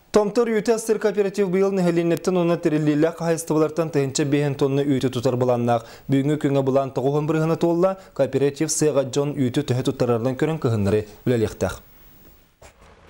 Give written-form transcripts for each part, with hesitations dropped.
Томтор үйті астыр кооператив бұйыл нәхелінеттен оны тірілілі қайыстывалардан тәйінче 5 тонны үйті тұтар бұланнақ. Бүгінгі күнгі бұлан тұғығын бірғыны толла, кооператив сыйға жон үйті түхі тұттарарлан көрін кығынлары үлелектәқ.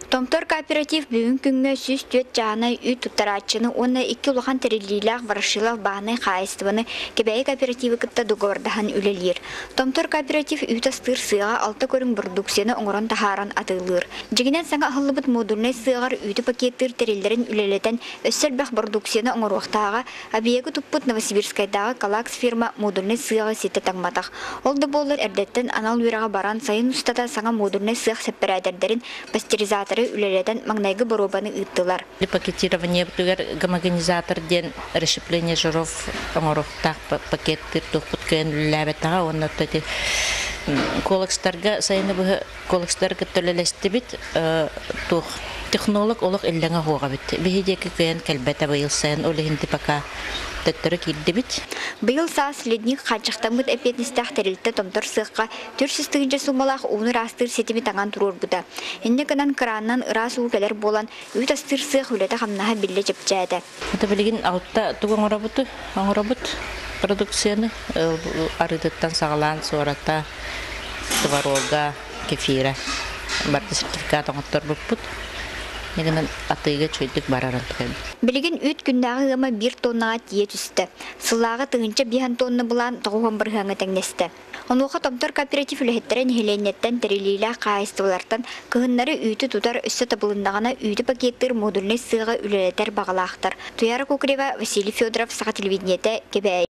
Томтор кооператив бүгін күнгі сүз төт жағына үй тұттарачыны, оны 2 ұлған тіріліліғ варшылық бағыны қайыстывыны кебәйі кооперативі кітті договордахан үлелер. Томтор кооператив үйті астыр сыйға 6 көрін продукцияны оңырын тахаран атылыр. Жегінен саңа ғылыбыт модульный сыйғар үйті пакеттір тірілдерін үлелетен өссел бәқ продукцияны оңыруқтаға абиегі тұппыт Новосибирскайдағы Калакс фирма модульный сыйға сеті таңматақ. Олды болыр әрдеттен анал үйраға баран сайын ұстата саңа модульный сыйқ сәппірәдердерін пастеризаторы үлеледен маңнайғы боробаны ыттылар. Пакетирование бүтігер гомогенизатор ден расщепление жиров оңырықтақ пакеттер тұқпыт көйін үләбеттаға, оны төте колокстарға сайыны бұғы колокстарға төлелесті біт тұқ технолог олық үлләңі хоға біт. Бейдекі көйін кәлбәті бұйыл сайын олығынды пақа төттірі келді біт. Бұйыл саас ледник қачықтамыд әпетністақ тәрілті томтор сыққа 400 сумалақ оны растыр сетімі таңан тұрор бұда. Енді кынан краннан ырас ұлгелер болан үйт астыр сық үлеті қамнаға білі жепчәді. Это білген алтта туған оңырабыт продукцияны арыдыттан сағалан сората творога, кефира. Барды сертификат оңыттар бұппыт. Негінен атыға чөйдік бараран тұқын. Білген үйт күндағы ғыма 1 тоннаға тие түсті. Сылағы тұғынша 5 тонны бұлан тұғуған бір ғаңы тәңнесті. Онуға томтор кооператив үліхеттерін хеленеттен тәрелейлі қайыстывылардан кығынлары үйті тұтар өссі табылындағына үйті пакеттер модульный сыға үлелетер бағалақтар. Туяра Кукрева, Василий Федоров, Саға телевидениеті, Кебәй.